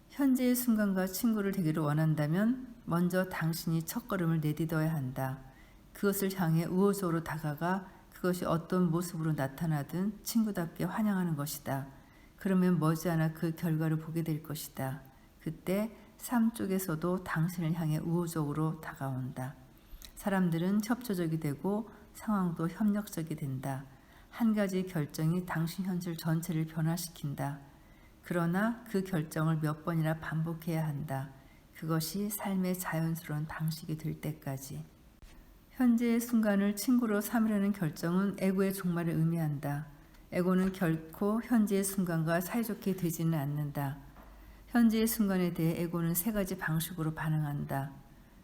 현재의 순간과 친구를 되기를 원한다면 먼저 당신이 첫걸음을 내딛어야 한다. 그것을 향해 우호적으로 다가가 그것이 어떤 모습으로 나타나든 친구답게 환영하는 것이다. 그러면 머지않아 그 결과를 보게 될 것이다. 그때 삶 쪽에서도 당신을 향해 우호적으로 다가온다. 사람들은 협조적이 되고 상황도 협력적이 된다. 한 가지 결정이 당신 현실 전체를 변화시킨다. 그러나 그 결정을 몇 번이나 반복해야 한다. 그것이 삶의 자연스러운 방식이 될 때까지. 현재의 순간을 친구로 삼으려는 결정은 에고의 종말을 의미한다. 에고는 결코 현재의 순간과 사이좋게 되지는 않는다. 현재의 순간에 대해 에고는 세 가지 방식으로 반응한다.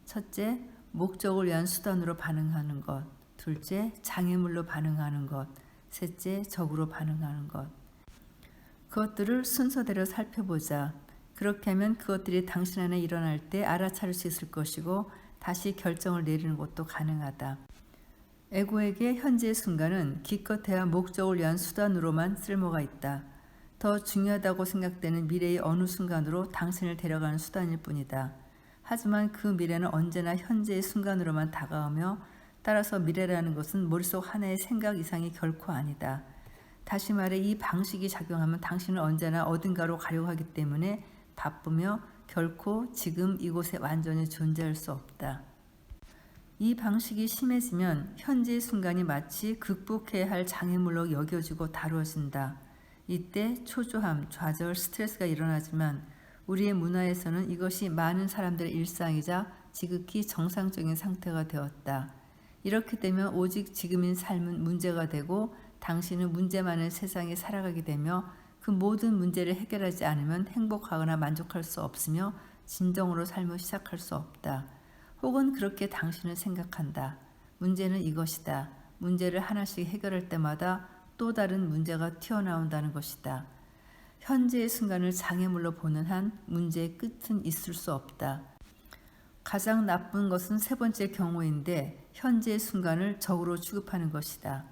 첫째, 목적을 위한 수단으로 반응하는 것. 둘째, 장애물로 반응하는 것. 셋째, 적으로 반응하는 것. 그것들을 순서대로 살펴보자. 그렇게 하면 그것들이 당신 안에 일어날 때 알아차릴 수 있을 것이고 다시 결정을 내리는 것도 가능하다. 에고에게 현재의 순간은 기껏해야 목적을 위한 수단으로만 쓸모가 있다. 더 중요하다고 생각되는 미래의 어느 순간으로 당신을 데려가는 수단일 뿐이다. 하지만 그 미래는 언제나 현재의 순간으로만 다가오며 따라서 미래라는 것은 머릿속 하나의 생각 이상이 결코 아니다. 다시 말해 이 방식이 작용하면 당신은 언제나 어딘가로 가려고 하기 때문에 바쁘며 결코 지금 이곳에 완전히 존재할 수 없다. 이 방식이 심해지면 현재의 순간이 마치 극복해야 할 장애물로 여겨지고 다루어진다. 이때 초조함, 좌절, 스트레스가 일어나지만 우리의 문화에서는 이것이 많은 사람들의 일상이자 지극히 정상적인 상태가 되었다. 이렇게 되면 오직 지금인 삶은 문제가 되고 당신은 문제 많은 세상에 살아가게 되며 그 모든 문제를 해결하지 않으면 행복하거나 만족할 수 없으며 진정으로 삶을 시작할 수 없다. 혹은 그렇게 당신은 생각한다. 문제는 이것이다. 문제를 하나씩 해결할 때마다 또 다른 문제가 튀어나온다는 것이다. 현재의 순간을 장애물로 보는 한 문제의 끝은 있을 수 없다. 가장 나쁜 것은 세 번째 경우인데 현재의 순간을 적으로 취급하는 것이다.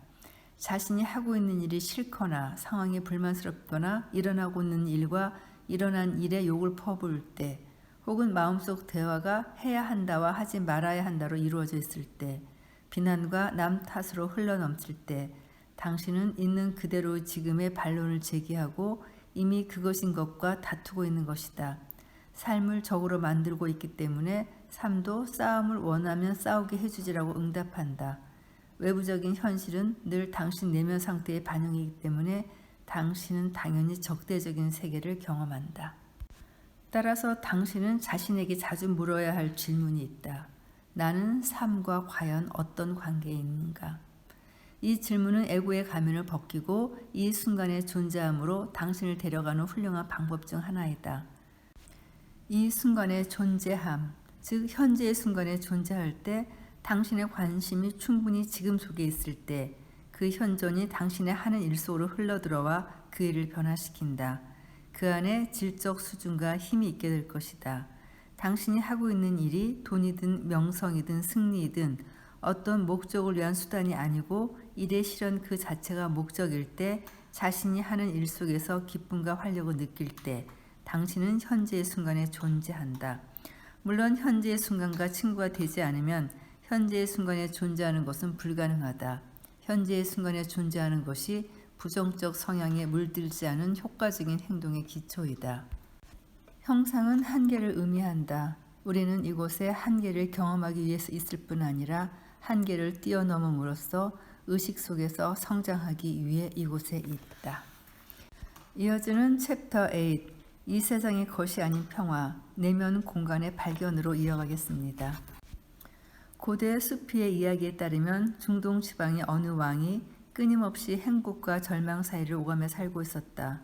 자신이 하고 있는 일이 싫거나 상황이 불만스럽거나 일어나고 있는 일과 일어난 일에 욕을 퍼부을 때, 혹은 마음속 대화가 해야 한다와 하지 말아야 한다로 이루어져 있을 때, 비난과 남 탓으로 흘러넘칠 때 당신은 있는 그대로 지금의 반론을 제기하고 이미 그것인 것과 다투고 있는 것이다. 삶을 적으로 만들고 있기 때문에 삶도 싸움을 원하면 싸우게 해주지라고 응답한다. 외부적인 현실은 늘 당신 내면 상태의 반영이기 때문에 당신은 당연히 적대적인 세계를 경험한다. 따라서 당신은 자신에게 자주 물어야 할 질문이 있다. 나는 삶과 과연 어떤 관계에 있는가? 이 질문은 에고의 가면을 벗기고 이 순간의 존재함으로 당신을 데려가는 훌륭한 방법 중 하나이다. 이 순간의 존재함, 즉 현재의 순간에 존재할 때 당신의 관심이 충분히 지금 속에 있을 때 그 현존이 당신의 하는 일 속으로 흘러들어와 그 일을 변화시킨다. 그 안에 질적 수준과 힘이 있게 될 것이다. 당신이 하고 있는 일이 돈이든 명성이든 승리이든 어떤 목적을 위한 수단이 아니고 일의 실현 그 자체가 목적일 때 자신이 하는 일 속에서 기쁨과 활력을 느낄 때 당신은 현재의 순간에 존재한다. 물론 현재의 순간과 친구가 되지 않으면 현재의 순간에 존재하는 것은 불가능하다. 현재의 순간에 존재하는 것이 부정적 성향에 물들지 않은 효과적인 행동의 기초이다. 형상은 한계를 의미한다. 우리는 이곳에 한계를 경험하기 위해서 있을 뿐 아니라 한계를 뛰어넘음으로써 의식 속에서 성장하기 위해 이곳에 있다. 이어지는 챕터 8, 이 세상의 것이 아닌 평화, 내면 공간의 발견으로 이어가겠습니다. 고대 수피의 이야기에 따르면 중동 지방의 어느 왕이 끊임없이 행복과 절망 사이를 오가며 살고 있었다.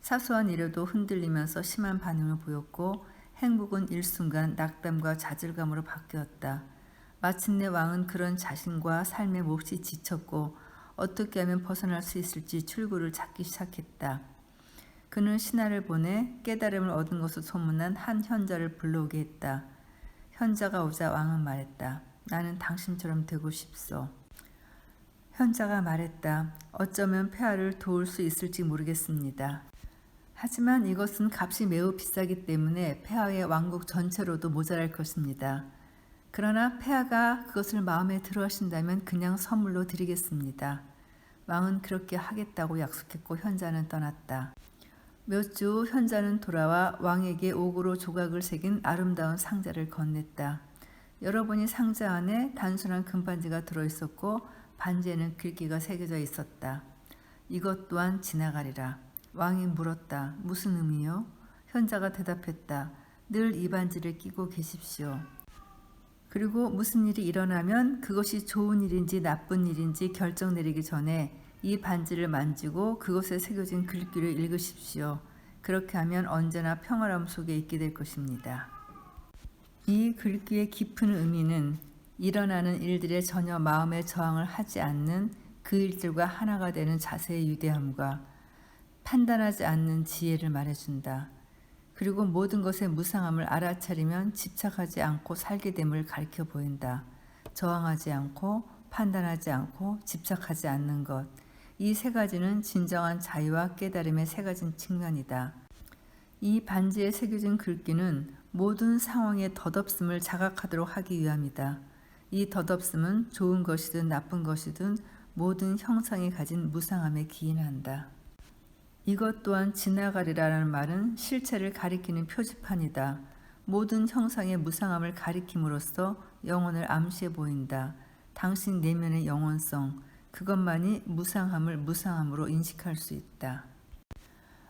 사소한 일에도 흔들리면서 심한 반응을 보였고 행복은 일순간 낙담과 좌절감으로 바뀌었다. 마침내 왕은 그런 자신과 삶에 몹시 지쳤고 어떻게 하면 벗어날 수 있을지 출구를 찾기 시작했다. 그는 신하를 보내 깨달음을 얻은 것으로 소문난 한 현자를 불러오게 했다. 현자가 오자 왕은 말했다. 나는 당신처럼 되고 싶소. 현자가 말했다. 어쩌면 폐하를 도울 수 있을지 모르겠습니다. 하지만 이것은 값이 매우 비싸기 때문에 폐하의 왕국 전체로도 모자랄 것입니다. 그러나 폐하가 그것을 마음에 들어 하신다면 그냥 선물로 드리겠습니다. 왕은 그렇게 하겠다고 약속했고 현자는 떠났다. 몇 주 후 현자는 돌아와 왕에게 옥으로 조각을 새긴 아름다운 상자를 건넸다. 열어보니 상자 안에 단순한 금반지가 들어있었고 반지에는 글귀가 새겨져 있었다. 이것 또한 지나가리라. 왕이 물었다. 무슨 의미요? 현자가 대답했다. 늘 이 반지를 끼고 계십시오. 그리고 무슨 일이 일어나면 그것이 좋은 일인지 나쁜 일인지 결정 내리기 전에 이 반지를 만지고 그것에 새겨진 글귀를 읽으십시오. 그렇게 하면 언제나 평화로움 속에 있게 될 것입니다. 이 글귀의 깊은 의미는 일어나는 일들에 전혀 마음의 저항을 하지 않는 그 일들과 하나가 되는 자세의 위대함과 판단하지 않는 지혜를 말해준다. 그리고 모든 것의 무상함을 알아차리면 집착하지 않고 살게 됨을 가리켜 보인다. 저항하지 않고 판단하지 않고 집착하지 않는 것. 이 세 가지는 진정한 자유와 깨달음의 세 가지 측면이다. 이 반지에 새겨진 글귀는 모든 상황의 덧없음을 자각하도록 하기 위함이다. 이 덧없음은 좋은 것이든 나쁜 것이든 모든 형상이 가진 무상함에 기인한다. 이것 또한 지나가리라는 말은 실체를 가리키는 표지판이다. 모든 형상의 무상함을 가리킴으로써 영혼을 암시해 보인다. 당신 내면의 영혼성, 그것만이 무상함을 무상함으로 인식할 수 있다.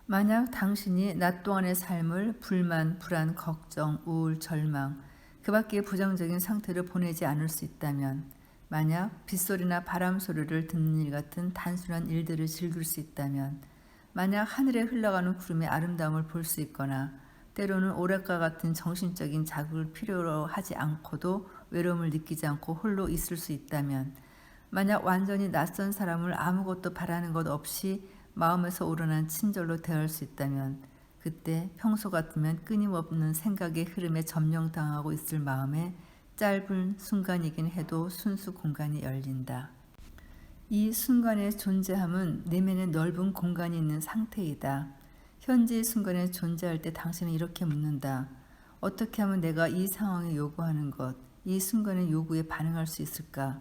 만약 당신이 낮 동안의 삶을 불만, 불안, 걱정, 우울, 절망, 그 밖의 부정적인 상태로 보내지 않을 수 있다면, 만약 빗소리나 바람 소리를 듣는 일 같은 단순한 일들을 즐길 수 있다면, 만약 하늘에 흘러가는 구름의 아름다움을 볼 수 있거나 때로는 오락과 같은 정신적인 자극을 필요로 하지 않고도 외로움을 느끼지 않고 홀로 있을 수 있다면, 만약 완전히 낯선 사람을 아무것도 바라는 것 없이 마음에서 우러난 친절로 대할 수 있다면, 그때 평소 같으면 끊임없는 생각의 흐름에 점령당하고 있을 마음에 짧은 순간이긴 해도 순수 공간이 열린다. 이 순간의 존재함은 내면의 넓은 공간이 있는 상태이다. 현재의 순간에 존재할 때 당신은 이렇게 묻는다. 어떻게 하면 내가 이 상황에 요구하는 것, 이 순간의 요구에 반응할 수 있을까?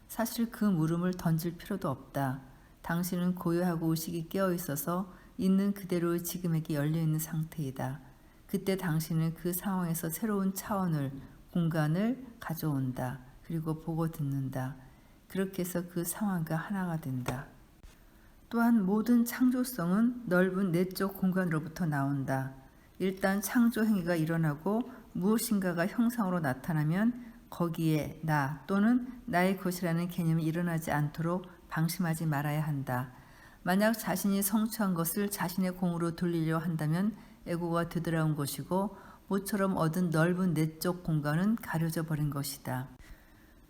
사실 그 물음을 던질 필요도 없다. 당신은 고요하고 의식이 깨어 있어서 있는 그대로의 지금에게 열려있는 상태이다. 그때 당신은 그 상황에서 새로운 차원을, 공간을 가져온다. 그리고 보고 듣는다. 그렇게 해서 그 상황과 하나가 된다. 또한 모든 창조성은 넓은 내적 공간으로부터 나온다. 일단 창조 행위가 일어나고 무엇인가가 형상으로 나타나면 거기에 나 또는 나의 것이라는 개념이 일어나지 않도록 방심하지 말아야 한다. 만약 자신이 성취한 것을 자신의 공으로 돌리려 한다면 에고가 되돌아온 것이고 모처럼 얻은 넓은 내적 공간은 가려져 버린 것이다.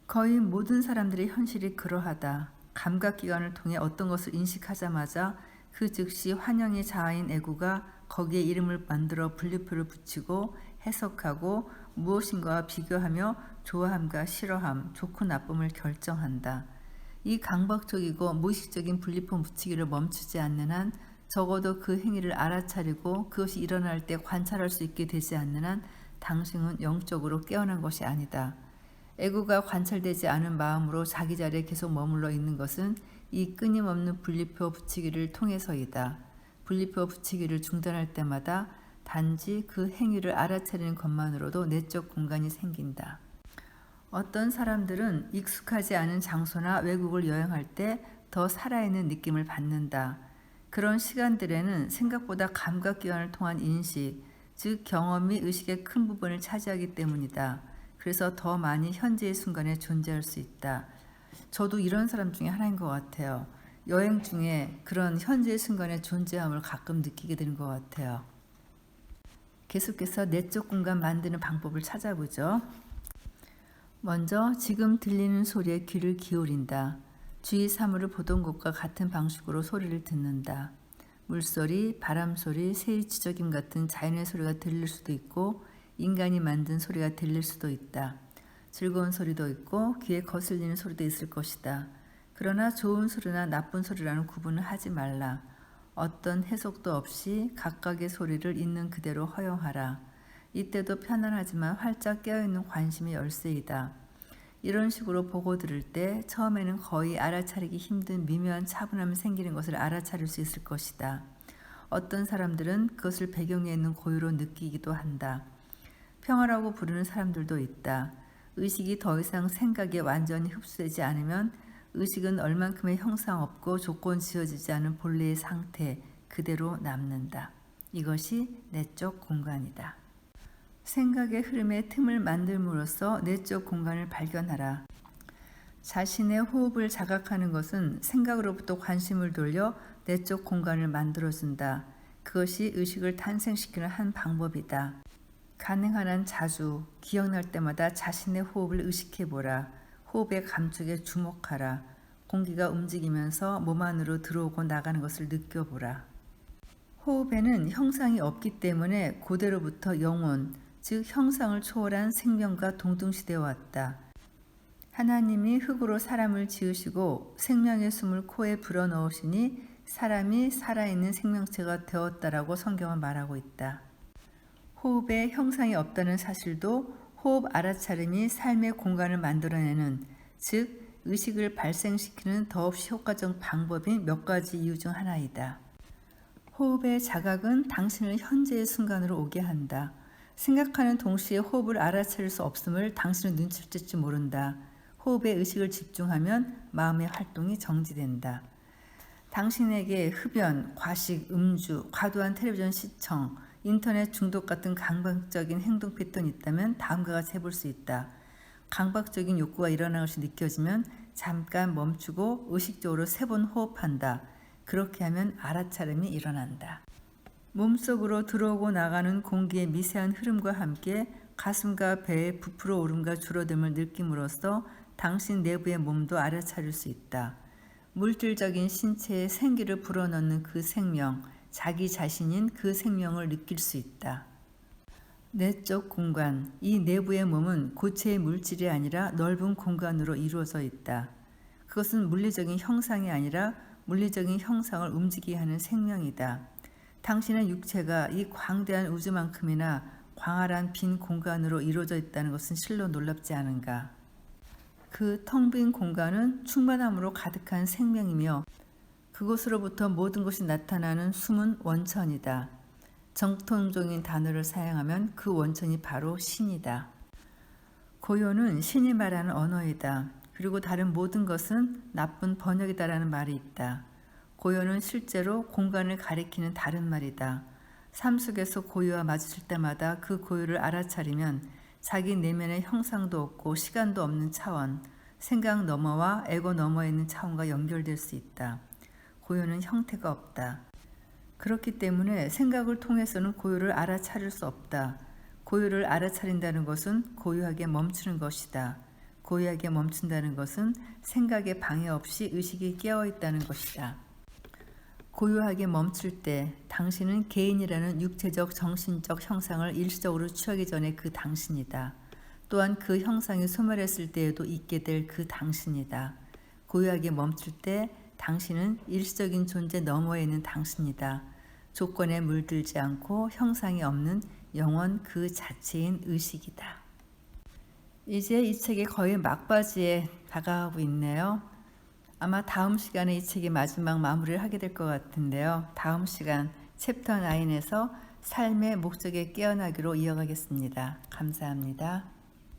거의 모든 사람들의 현실이 그러하다. 감각기관을 통해 어떤 것을 인식하자마자 그 즉시 환영의 자아인 에고가 거기에 이름을 만들어 분류표를 붙이고 해석하고 무엇인가와 비교하며 좋아함과 싫어함, 좋고 나쁨을 결정한다. 이 강박적이고 무의식적인 분류표 붙이기를 멈추지 않는 한 적어도 그 행위를 알아차리고 그것이 일어날 때 관찰할 수 있게 되지 않는 한 당신은 영적으로 깨어난 것이 아니다. 에고가 관찰되지 않은 마음으로 자기 자리에 계속 머물러 있는 것은 이 끊임없는 분리표 붙이기를 통해서이다. 분리표 붙이기를 중단할 때마다 단지 그 행위를 알아차리는 것만으로도 내적 공간이 생긴다. 어떤 사람들은 익숙하지 않은 장소나 외국을 여행할 때 더 살아있는 느낌을 받는다. 그런 시간들에는 생각보다 감각기관을 통한 인식, 즉 경험이 의식의 큰 부분을 차지하기 때문이다. 그래서 더 많이 현재의 순간에 존재할 수 있다. 저도 이런 사람 중에 하나인 것 같아요. 여행 중에 그런 현재의 순간의 존재함을 가끔 느끼게 되는 것 같아요. 계속해서 내적 공간 만드는 방법을 찾아보죠. 먼저 지금 들리는 소리에 귀를 기울인다. 주위 사물을 보던 것과 같은 방식으로 소리를 듣는다. 물소리, 바람소리, 새의 지저김 같은 자연의 소리가 들릴 수도 있고 인간이 만든 소리가 들릴 수도 있다. 즐거운 소리도 있고 귀에 거슬리는 소리도 있을 것이다. 그러나 좋은 소리나 나쁜 소리라는 구분을 하지 말라. 어떤 해석도 없이 각각의 소리를 있는 그대로 허용하라. 이때도 편안하지만 활짝 깨어있는 관심이 열쇠이다. 이런 식으로 보고 들을 때 처음에는 거의 알아차리기 힘든 미묘한 차분함이 생기는 것을 알아차릴 수 있을 것이다. 어떤 사람들은 그것을 배경에 있는 고유로 느끼기도 한다. 평화라고 부르는 사람들도 있다. 의식이 더 이상 생각에 완전히 흡수되지 않으면 의식은 얼만큼의 형상 없고 조건 지어지지 않은 본래의 상태 그대로 남는다. 이것이 내적 공간이다. 생각의 흐름에 틈을 만들므로써 내적 공간을 발견하라. 자신의 호흡을 자각하는 것은 생각으로부터 관심을 돌려 내적 공간을 만들어준다. 그것이 의식을 탄생시키는 한 방법이다. 가능한 한 자주 기억날 때마다 자신의 호흡을 의식해보라. 호흡의 감촉에 주목하라. 공기가 움직이면서 몸 안으로 들어오고 나가는 것을 느껴보라. 호흡에는 형상이 없기 때문에 고대로부터 영혼, 즉 형상을 초월한 생명과 동등시되어 왔다. 하나님이 흙으로 사람을 지으시고 생명의 숨을 코에 불어넣으시니 사람이 살아있는 생명체가 되었다라고 성경은 말하고 있다. 호흡에 형상이 없다는 사실도 호흡 알아차림이 삶의 공간을 만들어내는, 즉 의식을 발생시키는 더없이 효과적 방법인 몇 가지 이유 중 하나이다. 호흡의 자각은 당신을 현재의 순간으로 오게 한다. 생각하는 동시에 호흡을 알아차릴 수 없음을 당신은 눈치챌지 모른다. 호흡에 의식을 집중하면 마음의 활동이 정지된다. 당신에게 흡연, 과식, 음주, 과도한 텔레비전 시청, 인터넷 중독 같은 강박적인 행동 패턴이 있다면 다음과 같이 해볼 수 있다. 강박적인 욕구가 일어나는 것이 느껴지면 잠깐 멈추고 의식적으로 3번 호흡한다. 그렇게 하면 알아차림이 일어난다. 몸속으로 들어오고 나가는 공기의 미세한 흐름과 함께 가슴과 배의 부풀어 오름과 줄어듦을 느낌으로써 당신 내부의 몸도 알아차릴 수 있다. 물질적인 신체에 생기를 불어넣는 그 생명, 자기 자신인 그 생명을 느낄 수 있다. 내적 공간, 이 내부의 몸은 고체의 물질이 아니라 넓은 공간으로 이루어져 있다. 그것은 물리적인 형상이 아니라 물리적인 형상을 움직이게 하는 생명이다. 당신의 육체가 이 광대한 우주만큼이나 광활한 빈 공간으로 이루어져 있다는 것은 실로 놀랍지 않은가? 그 텅 빈 공간은 충만함으로 가득한 생명이며 그곳으로부터 모든 것이 나타나는 숨은 원천이다. 정통적인 단어를 사용하면 그 원천이 바로 신이다. 고요는 신이 말하는 언어이다. 그리고 다른 모든 것은 나쁜 번역이다라는 말이 있다. 고요는 실제로 공간을 가리키는 다른 말이다. 삶 속에서 고요와 마주칠 때마다 그 고요를 알아차리면 자기 내면의 형상도 없고 시간도 없는 차원, 생각 너머와 에고 너머에 있는 차원과 연결될 수 있다. 고요는 형태가 없다. 그렇기 때문에 생각을 통해서는 고요를 알아차릴 수 없다. 고요를 알아차린다는 것은 고요하게 멈추는 것이다. 고요하게 멈춘다는 것은 생각에 방해 없이 의식이 깨어있다는 것이다. 고요하게 멈출 때 당신은 개인이라는 육체적 정신적 형상을 일시적으로 취하기 전에 그 당신이다. 또한 그 형상이 소멸했을 때에도 있게 될 그 당신이다. 고요하게 멈출 때 당신은 일시적인 존재 너머에 있는 당신이다. 조건에 물들지 않고 형상이 없는 영원 그 자체인 의식이다. 이제 이 책이 거의 막바지에 다가가고 있네요. 아마 다음 시간에 이 책이 마지막 마무리를 하게 될 것 같은데요. 다음 시간 챕터 9에서 삶의 목적에 깨어나기로 이어가겠습니다. 감사합니다.